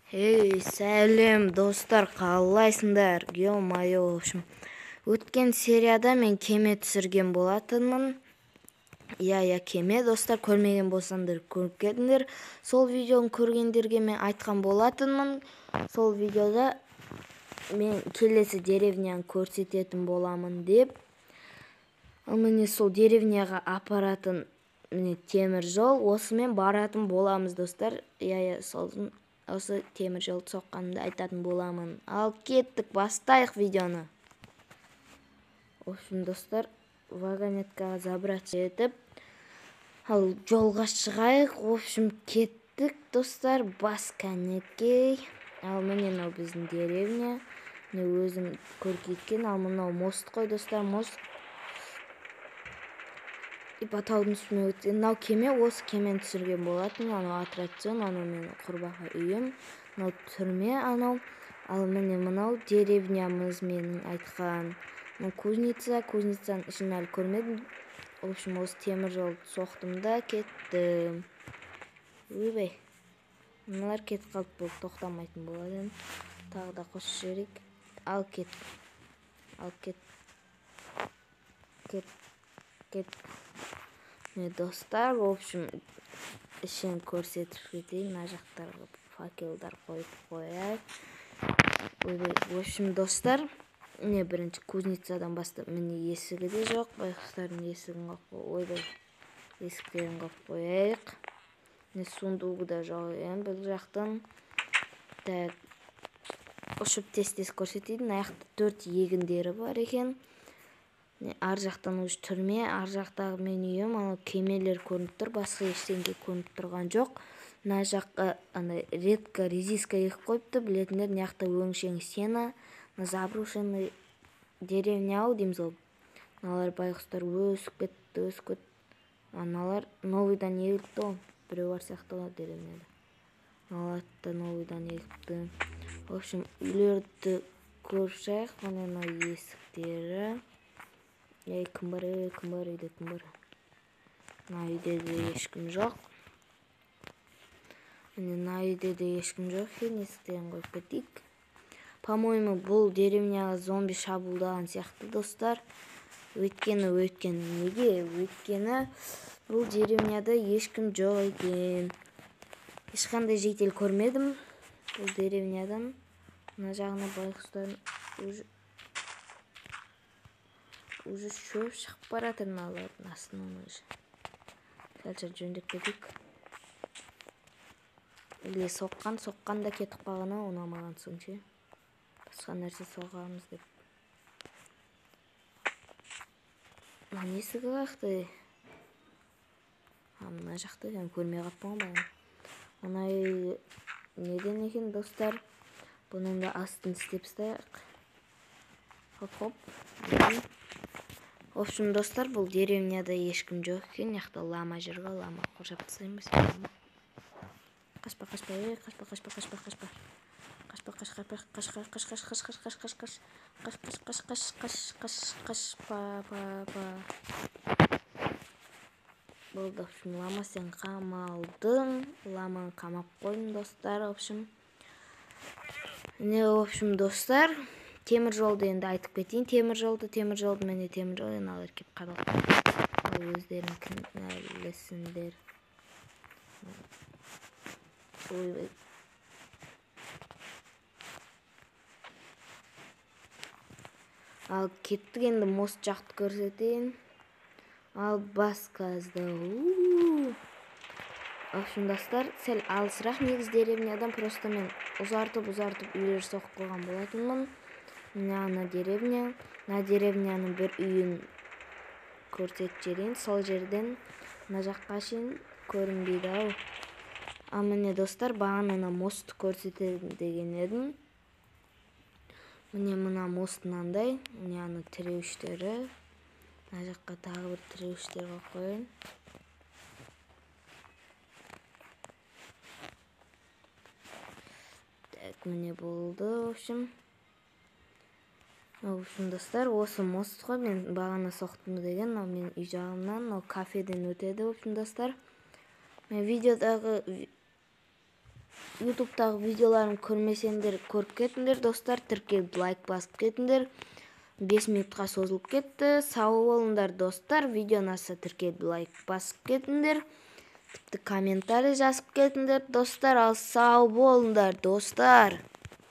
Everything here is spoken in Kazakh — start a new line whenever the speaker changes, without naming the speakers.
Сәлем, достар, қалайсыңдар? Ё-моё, в общем, өткен серияда мен кеме түсірген болатынмын. Кеме, достар, көрмеген болсаңдар көріп кетіңдер. Сол видеоны көргендерге мен айтқан болатынмын. Сол видеода мен келесі деревняны көрсететін боламын деп. Міне сол деревняға апаратын темір жол, осымен баратын боламыз, достар. Осы темір жолды соққанымды айтатын боламын. Ал кеттік, бастайық видеоны. В общем, достар, вагонеткаға забрать етіп, ал жолға шығайық. В общем, кеттік, достар, бас кәнекей. Ал міне мынау біздің деревня. Өзім көркейткен, ал мынау мост қой, достар, мост. Батаудың үстіне өткен. Мынау кеме, осы кемені түсірген болатын. Анау аттракцион, анау менің құрбақа үйім. Мынау түрме, анау. Ал міне мынау деревнямыз менің айтқан. Мынау кузницаның ішін әлі көрмедім. В общем, осы темір жолды соқтым да кеттім. Өйбай. Мыналар кетіп қалып болып тоқтамайтын болады. Тағы да қосып жіберейік. Ал кет. Достар, в общем, ішін көрсетіп кетейін. Мына жақтарға факелдар қойып қояйық. В общем, достар, міне бірінші кузницадан бастап міне есігі де жоқ. Байқұстардың есігін есіктерін қойып қояйық. Міне сундуғы да жоқ бұл жақтан. Ұшып тез көрсетейін. Мына жақта 4 егіндері бар екен. Ар жақтан өз түрме, ар жақтағы мен үйім, анау кемелер көрініп тұр, басқа ештеңе көрініп тұрған жоқ. Мына жаққа редко резиска егіп қойыпты, білетіндер, мына жақта өңшең сена, заброшенный деревня-ау дейміз ол. Мыналар байғұстар өсіп кетті. Аналар новыйдан егіліпті ол. Біреу бар сияқты ғой деревняда. Мыналар да новыйдан егіліпті. В общем, үйлерді көріп шығайық. Мына есіктері. Кім бар, үйде кім бар? Мына үйде де ешкім жоқ. Мына үйде де ешкім жоқ екен, есіктерін қойып кетейік. По-моему, бұл деревняға зомби шабуылдаған сияқты, достар. Өйткені неге? Өйткені бұл деревняда ешкім жоқ екен. Ешқандай житель көрмедім бұл деревнядан. Мына жағына байқұстарын уже шөп шығып баратыр мыналардың астынан уже. Қазір жөндеп кетейік. Или соққан да кетіп қалғаны ұнамаған соң ше. Басқа нәрсе соғамыз деп. Мына есігі қақты. Мына жақты мен көрмей қаппын ғой. Мына неден екен, достар? Бұның да астын істеп стайық. Хоп. В общем, достар, бұл деревняда ешкім жоқ екен. Яқта лама жүргі, лама қоршап тастаймыз. Қашпа. Болды, в общем, лама сен қамалдың. Ламаны қамап қойдым, достар, в общем. В общем, достар, темір жолды енді айтып кетейін. Темір жолды, міне темір жолды, аналар кеп қаралып. Өздерін кінәлісіңдер. Ал кеттік, енді мост жақты көрсетейін. Ал бас газды. В общем, достар, сәл алысырақ негіз деревнядан, просто мен ұзартып үйлер соқып қойған болатынмын. Мына деревня. Мына деревняның бір үйін көрсетіп жіберейін. Сол жерден мына жаққа шейін көрінбейді ау. Ал міне, достар, бағана мостты көрсетеді деген едім. Міне мына мост мынандай. Міне ана тіреуіштері. Мына жаққа тағы бір тіреуіштер қойын. Міне болды, в общем. Достар, осы мост қой, мен бағана соқтым деген, мен үй жағымнан, кафеден өтеді, в общем, достар. Мен видеодағы ютубтагы видеоларымды көрмесеңдер көрүп кетиңдер достар, тиркелип лайк басып кетиңдер. 5 минутка созулуп кетти. Сау болуңдар достар. Видеону аса тиркелип лайк басып кетиңдер. Типти комментарий жазып кетиңдер достар. Ал сау болуңдар достар.